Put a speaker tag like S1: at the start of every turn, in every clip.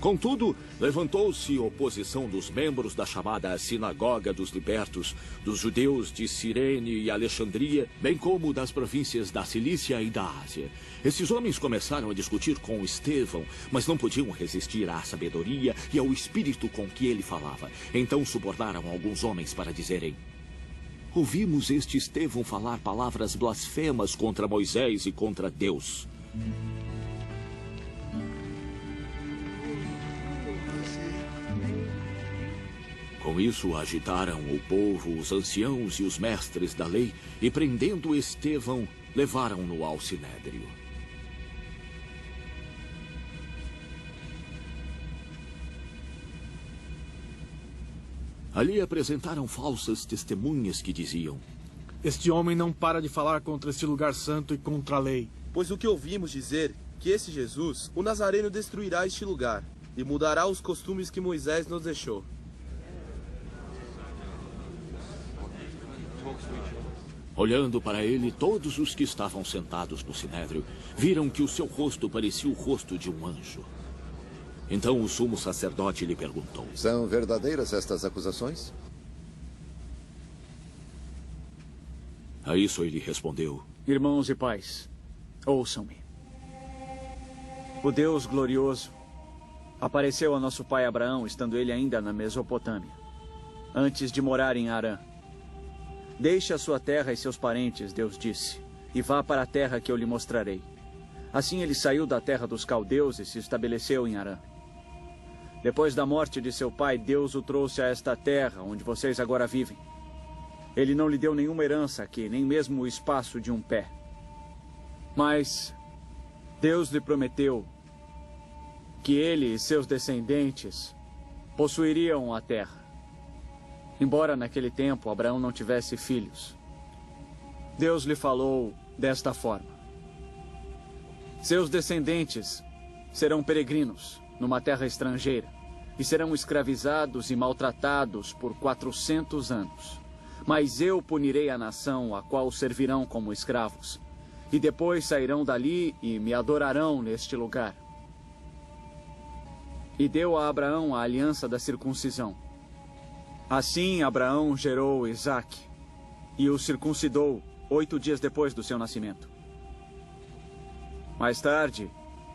S1: Contudo, levantou-se oposição dos membros da chamada Sinagoga dos Libertos, dos judeus de Cirene e Alexandria, bem como das províncias da Cilícia e da Ásia. Esses homens começaram a discutir com Estevão, mas não podiam resistir à sabedoria e ao espírito com que ele falava. Então subornaram alguns homens para dizerem: ouvimos este Estevão falar palavras blasfemas contra Moisés e contra Deus. Com isso, agitaram o povo, os anciãos e os mestres da lei, e prendendo Estevão, levaram-no ao sinédrio. Ali apresentaram falsas testemunhas que diziam:
S2: este homem não para de falar contra este lugar santo e contra a lei.
S3: Pois o que ouvimos dizer, que esse Jesus, o Nazareno, destruirá este lugar e mudará os costumes que Moisés nos deixou.
S1: Olhando para ele, todos os que estavam sentados no sinédrio viram que o seu rosto parecia o rosto de um anjo. Então o sumo sacerdote lhe perguntou:
S4: são verdadeiras estas acusações?
S1: A isso ele respondeu:
S5: irmãos e pais, ouçam-me. O Deus glorioso apareceu a nosso pai Abraão, estando ele ainda na Mesopotâmia, antes de morar em Harã. Deixe a sua terra e seus parentes, Deus disse, e vá para a terra que eu lhe mostrarei. Assim ele saiu da terra dos caldeus e se estabeleceu em Harã. Depois da morte de seu pai, Deus o trouxe a esta terra, onde vocês agora vivem. Ele não lhe deu nenhuma herança aqui, nem mesmo o espaço de um pé. Mas Deus lhe prometeu que ele e seus descendentes possuiriam a terra. Embora naquele tempo Abraão não tivesse filhos, Deus lhe falou desta forma: seus descendentes serão peregrinos numa terra estrangeira e serão escravizados e maltratados por 400 anos. Mas eu punirei a nação a qual servirão como escravos, e depois sairão dali e me adorarão neste lugar. E deu a Abraão a aliança da circuncisão. Assim Abraão gerou Isaque e o circuncidou 8 dias depois do seu nascimento. Mais tarde,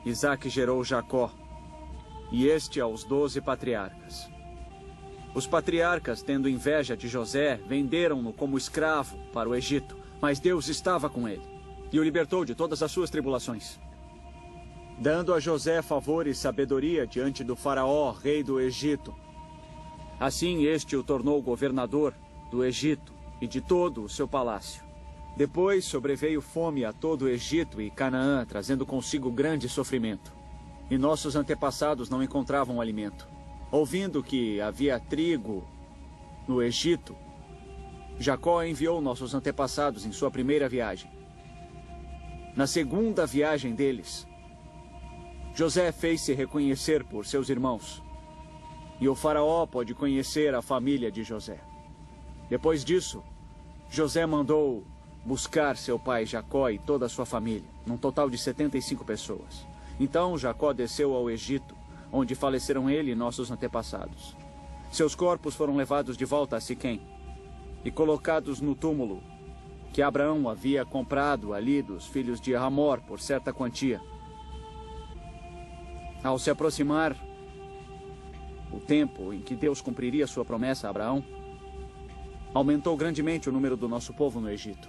S5: Isaque gerou Jacó, e este aos 12 patriarcas. Os patriarcas, tendo inveja de José, venderam-no como escravo para o Egito, mas Deus estava com ele e o libertou de todas as suas tribulações, dando a José favor e sabedoria diante do faraó, rei do Egito. Assim este o tornou governador do Egito e de todo o seu palácio. Depois sobreveio fome a todo o Egito e Canaã, trazendo consigo grande sofrimento. E nossos antepassados não encontravam alimento. Ouvindo que havia trigo no Egito, Jacó enviou nossos antepassados em sua primeira viagem. Na segunda viagem deles, José fez-se reconhecer por seus irmãos, e o faraó pôde conhecer a família de José. Depois disso, José mandou buscar seu pai Jacó e toda a sua família, num total de 75 pessoas. Então Jacó desceu ao Egito, onde faleceram ele e nossos antepassados. Seus corpos foram levados de volta a Siquém e colocados no túmulo que Abraão havia comprado ali dos filhos de Hamor por certa quantia. Ao se aproximar o tempo em que Deus cumpriria sua promessa a Abraão, aumentou grandemente o número do nosso povo no Egito.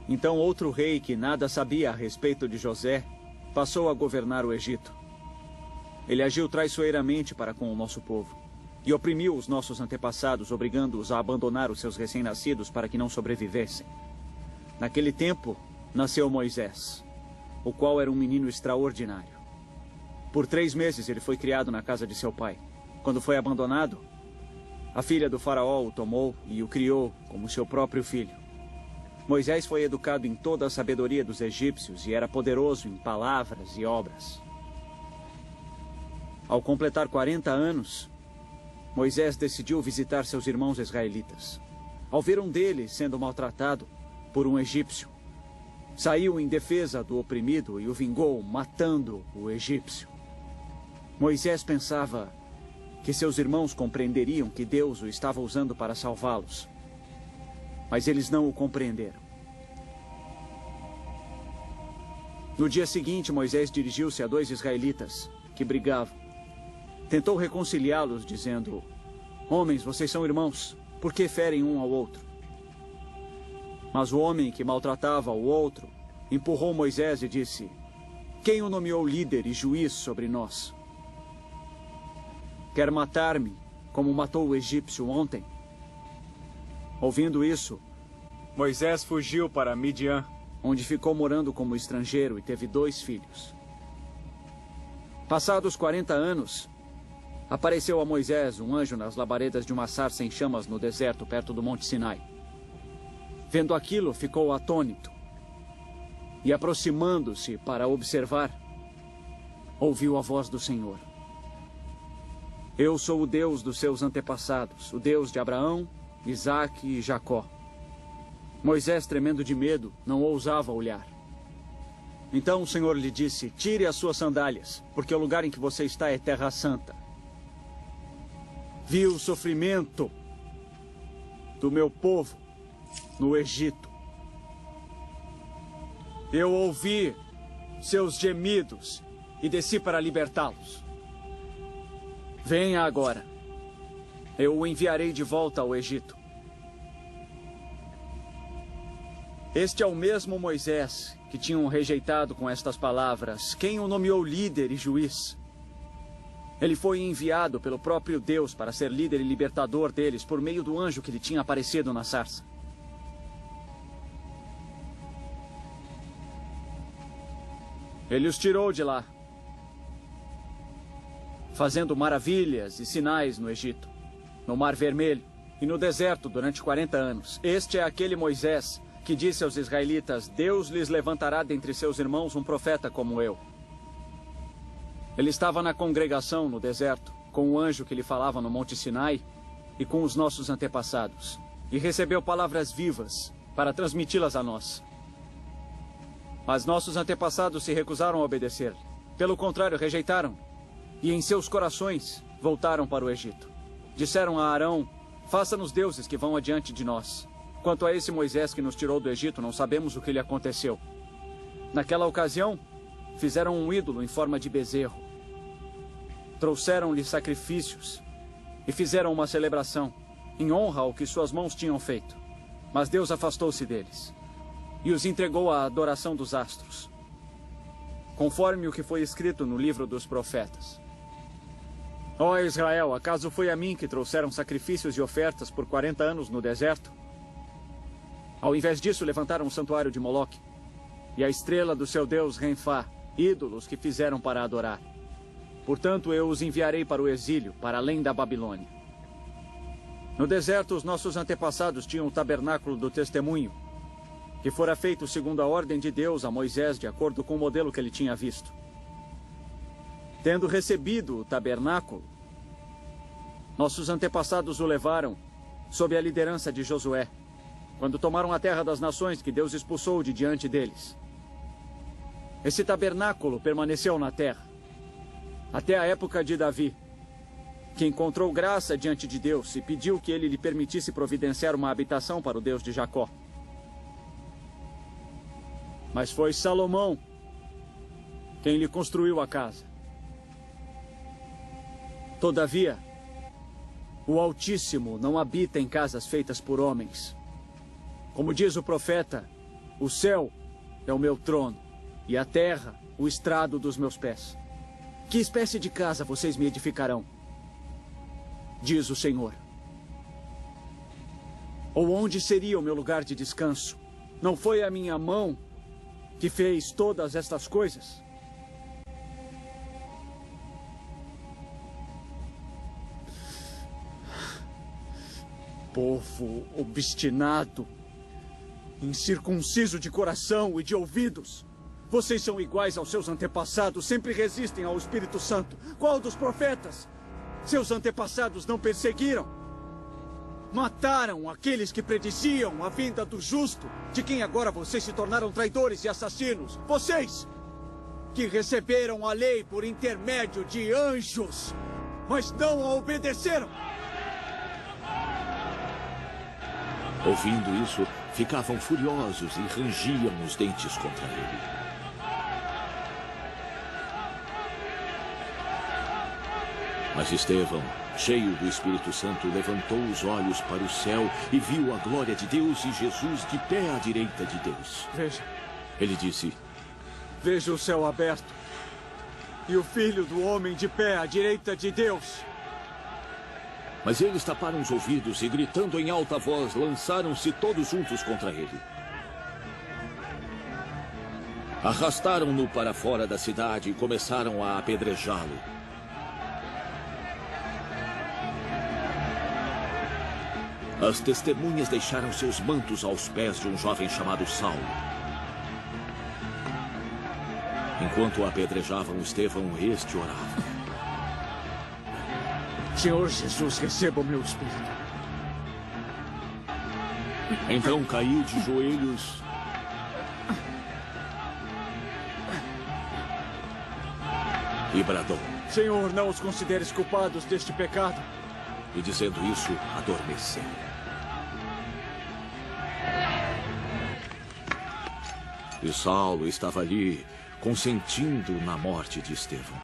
S5: Então outro rei que nada sabia a respeito de José passou a governar o Egito. Ele agiu traiçoeiramente para com o nosso povo e oprimiu os nossos antepassados, obrigando-os a abandonar os seus recém-nascidos para que não sobrevivessem. Naquele tempo, nasceu Moisés, o qual era um menino extraordinário. Por 3 meses ele foi criado na casa de seu pai. Quando foi abandonado, a filha do faraó o tomou e o criou como seu próprio filho. Moisés foi educado em toda a sabedoria dos egípcios e era poderoso em palavras e obras. Ao completar 40 anos, Moisés decidiu visitar seus irmãos israelitas. Ao ver um deles sendo maltratado por um egípcio, saiu em defesa do oprimido e o vingou, matando o egípcio. Moisés pensava que seus irmãos compreenderiam que Deus o estava usando para salvá-los. Mas eles não o compreenderam. No dia seguinte, Moisés dirigiu-se a 2 israelitas que brigavam. Tentou reconciliá-los, dizendo: homens, vocês são irmãos, por que ferem um ao outro? Mas o homem que maltratava o outro empurrou Moisés e disse: quem o nomeou líder e juiz sobre nós? Quer matar-me, como matou o egípcio ontem? Ouvindo isso,
S6: Moisés fugiu para Midian,
S5: onde ficou morando como estrangeiro e teve 2 filhos. Passados 40 anos, apareceu a Moisés um anjo nas labaredas de uma sarça em chamas no deserto, perto do Monte Sinai. Vendo aquilo, ficou atônito. E aproximando-se para observar, ouviu a voz do Senhor. Eu sou o Deus dos seus antepassados, o Deus de Abraão, Isaque e Jacó. Moisés, tremendo de medo, não ousava olhar. Então o Senhor lhe disse: tire as suas sandálias, porque o lugar em que você está é terra santa. Vi o sofrimento do meu povo no Egito. Eu ouvi seus gemidos e desci para libertá-los. Venha agora. Eu o enviarei de volta ao Egito. Este é o mesmo Moisés que tinham rejeitado com estas palavras: quem o nomeou líder e juiz? Ele foi enviado pelo próprio Deus para ser líder e libertador deles por meio do anjo que lhe tinha aparecido na sarça. Ele os tirou de lá, fazendo maravilhas e sinais no Egito, no Mar Vermelho e no deserto durante 40 anos. Este é aquele Moisés que disse aos israelitas: Deus lhes levantará dentre seus irmãos um profeta como eu. Ele estava na congregação no deserto, com o anjo que lhe falava no Monte Sinai e com os nossos antepassados, e recebeu palavras vivas para transmiti-las a nós. Mas nossos antepassados se recusaram a obedecer. Pelo contrário, rejeitaram, e em seus corações voltaram para o Egito. Disseram a Arão: faça-nos deuses que vão adiante de nós. Quanto a esse Moisés que nos tirou do Egito, não sabemos o que lhe aconteceu. Naquela ocasião, fizeram um ídolo em forma de bezerro. Trouxeram-lhe sacrifícios e fizeram uma celebração em honra ao que suas mãos tinham feito. Mas Deus afastou-se deles e os entregou à adoração dos astros, conforme o que foi escrito no livro dos profetas. Ó Israel, acaso foi a mim que trouxeram sacrifícios e ofertas por 40 anos no deserto? Ao invés disso, levantaram um santuário de Moloque e a estrela do seu deus Renfá, ídolos que fizeram para adorar. Portanto, eu os enviarei para o exílio, para além da Babilônia. No deserto, os nossos antepassados tinham o tabernáculo do testemunho, que fora feito segundo a ordem de Deus a Moisés, de acordo com o modelo que ele tinha visto. Tendo recebido o tabernáculo, nossos antepassados o levaram sob a liderança de Josué, quando tomaram a terra das nações que Deus expulsou de diante deles. Esse tabernáculo permaneceu na terra até a época de Davi, que encontrou graça diante de Deus e pediu que ele lhe permitisse providenciar uma habitação para o Deus de Jacó. Mas foi Salomão quem lhe construiu a casa. Todavia, o Altíssimo não habita em casas feitas por homens. Como diz o profeta, o céu é o meu trono e a terra o estrado dos meus pés. Que espécie de casa vocês me edificarão? Diz o Senhor. Ou onde seria o meu lugar de descanso? Não foi a minha mão que fez todas estas coisas? Povo obstinado, incircunciso de coração e de ouvidos. Vocês são iguais aos seus antepassados, sempre resistem ao Espírito Santo. Qual dos profetas seus antepassados não perseguiram? Mataram aqueles que prediziam a vinda do justo, de quem agora vocês se tornaram traidores e assassinos. Vocês! que receberam a lei por intermédio de anjos, mas não a obedeceram.
S1: Ouvindo isso, ficavam furiosos e rangiam os dentes contra ele. Mas Estevão, cheio do Espírito Santo, levantou os olhos para o céu e viu a glória de Deus e Jesus de pé à direita de Deus.
S5: Veja.
S1: Ele disse:
S5: Veja o céu aberto e o Filho do Homem de pé à direita de Deus.
S1: Mas eles taparam os ouvidos e, gritando em alta voz, lançaram-se todos juntos contra ele. Arrastaram-no para fora da cidade e começaram a apedrejá-lo. As testemunhas deixaram seus mantos aos pés de um jovem chamado Saulo. Enquanto apedrejavam Estevão, este orava:
S5: Senhor Jesus, receba o meu espírito.
S1: Então caiu de joelhos e bradou.
S5: Senhor, não os consideres culpados deste pecado.
S1: E dizendo isso, adormeceu. E Saulo estava ali, consentindo na morte de Estevão.